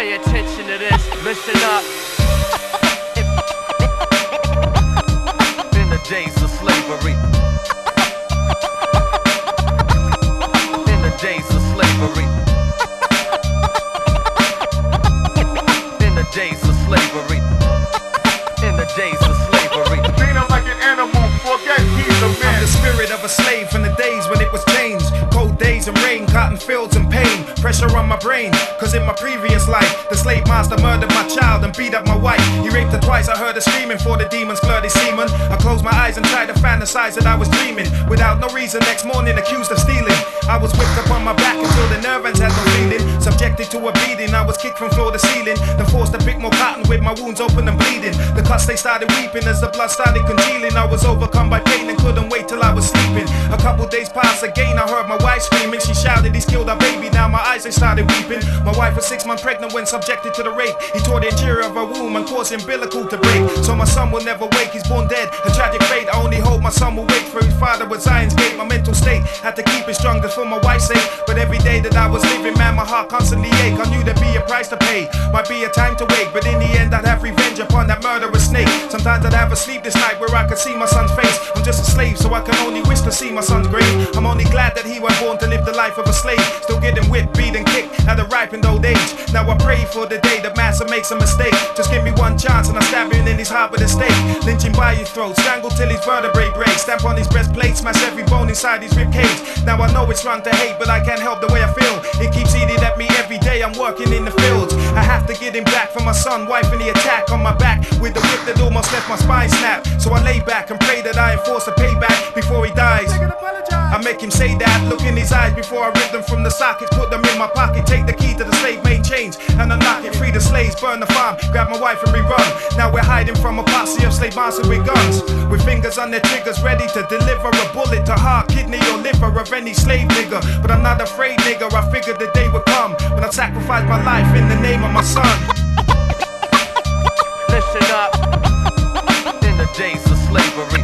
Pay attention to this, listen up. In the days of slavery. In the days of slavery. In the days of slavery. In the days of slavery. Treat him like an animal, forget he's a man. I'm the spirit of a slave from the days when it was changed. Cold days and rain, cotton fields and pain. Pressure on my brain, cause in my previous life the slave master murdered my child and beat up my wife. He raped her twice, I heard her screaming for the demons bloody semen. I closed my eyes and tried to fantasize that I was dreaming. Without no reason, next morning accused of stealing. I was whipped up on my back until the nerve ends had no feeling. Subjected to a beating, I was kicked from floor to ceiling. Then forced to pick more cotton with my wounds open and bleeding. The cuts they started weeping as the blood started congealing. I was overcome by pain and couldn't wait till I was sleeping. A couple days passed again, I heard my wife screaming. She shouted, he's killed our baby. Now my eyes they started weeping. My wife was 6 months pregnant when subjected to the rape. He tore the interior of her womb and caused the umbilical to break. So my son will never wake, he's born dead, a tragic fate. I only hope my son will wait for his father with Zion's gate. My mental state had to keep it strong just for my wife's sake. But every day that I was living, man, my heart constantly ached. I knew there'd be a price to pay, might be a time to wait, but in the end I'd have revenge upon that murderous snake. Sometimes I'd have a sleepless night where I could see my son's face. I'm just a slave, so I can only wish to see my son's grave. I'm only glad that he was born to live the life of a slave. Still getting whipped, beat and kicked at a ripened old age. Now I pray for the day that master makes a mistake. Just give me one chance and I stab him in his heart with a stake. Lynch him by his throat, strangle till his vertebrae breaks. Stamp on his breastplate, smash every bone inside his ribcage. Now I know it's wrong to hate, but I can't help the way I feel. It keeps eating at me every day, I'm working in the fields. I have to get him back for my son, wife and the attack on my back with the whip that almost left my spine snap. So I lay back and pray that I enforce a payback before he dies. I make him say that, look in his eyes before I rip them from the sockets. Put them in my pocket, take the key to the slave main chains and unlock it, free the slaves, burn the farm, grab my wife and rerun. Now we're hiding from a posse of slave masters with guns, with fingers on their triggers, ready to deliver a bullet to heart, kidney or liver of any slave nigga. But I'm not afraid, nigga, I figured the day would come when I sacrifice my life in the name of my son. Listen up. In the days of slavery.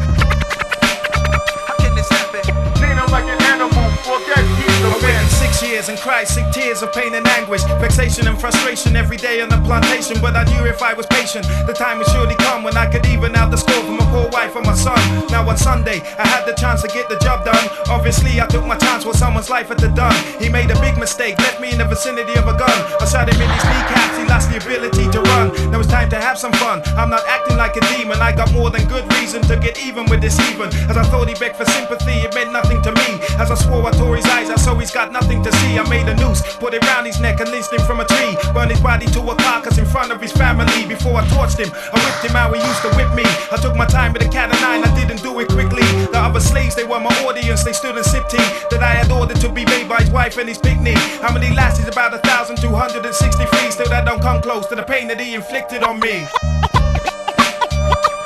How can this happen? Treat him like an animal, forget he's a I man. waited 6 years and cried sick tears of pain and anguish, vexation and frustration every day on the plantation. But I knew if I was patient, the time would surely come when I could even out the score for my poor wife and my son. Now on Sunday, I had the chance to get the job done. Obviously, I took my chance with someone's life at the done. He made a big mistake, left me in the vicinity of a gun. I shot him in his kneecaps, he lost the ability to run. Now it's time to have some fun. I'm not acting like a demon, I got more than good reason to get even with this even. As I thought he begged for sympathy, it meant nothing to me. As I swore, I tore his eyes out so he's got nothing to see. I made a noose, put it round his neck and lynched him from a tree. Burned his body to a carcass in front of his family. Before I torched him, I whipped him how he used to whip me. I took my time with a cat of nine, I didn't do it quickly. The other slaves, they were my audience, they stood and sipped tea that I had ordered to be made by his wife and his picnic. How many lashes? About 1,263. Still that don't come close to the pain that he inflicted on me.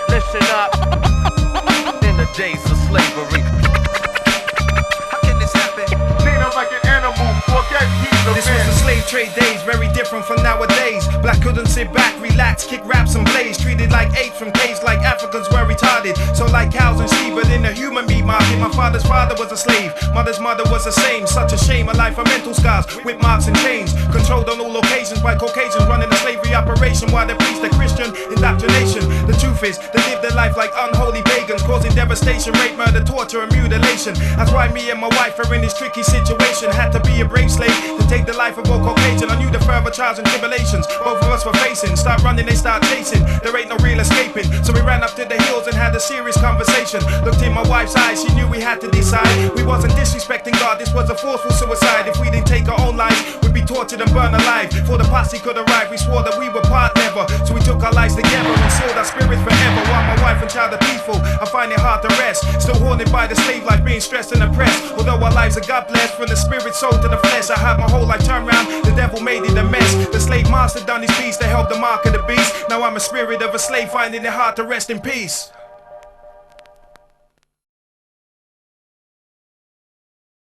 Listen up. In the days of slavery. How can this happen? Treat him like an animal, forget he's a This was man. the slave trade days, very different from nowadays. Black couldn't sit back, relax, kick raps and blaze. Treated like apes from caves, like Africans were retarded. So like cows and sheep, but in a human meat market. My father's father was a slave, mother's mother was the same. Such a shame, a life of mental scars, with marks and chains. Controlled on all occasions by Caucasians running a slavery operation while they preach the Christian indoctrination. The truth is, they live their life like unholy pagans, causing devastation, rape, murder, torture and mutilation. That's why me and my wife are in this tricky situation. Had to be a brave slave to take the life of all Caucasian. I knew the further trials and tribulations both of us were facing. Start running, they start chasing, there ain't no real escaping. So we ran up to the hills and had a serious conversation. Looked in my wife's eyes, she knew we had to decide. We wasn't disrespecting God, this was a forceful suicide. If we didn't take our own lives, we'd be tortured and burned alive. Before the posse could arrive, we swore that we would part never. So we took our lives together and sealed our spirits forever. While my wife and child are peaceful, I find it hard to rest. Still haunted by the slave life, being stressed and oppressed. Although our lives are God blessed, from the spirit, soul to the flesh. I had my whole life turned round, the devil made it a mess. The slave master done his piece to help the mark of the beast. Now I'm a spirit of a slave, finding it hard to rest in peace.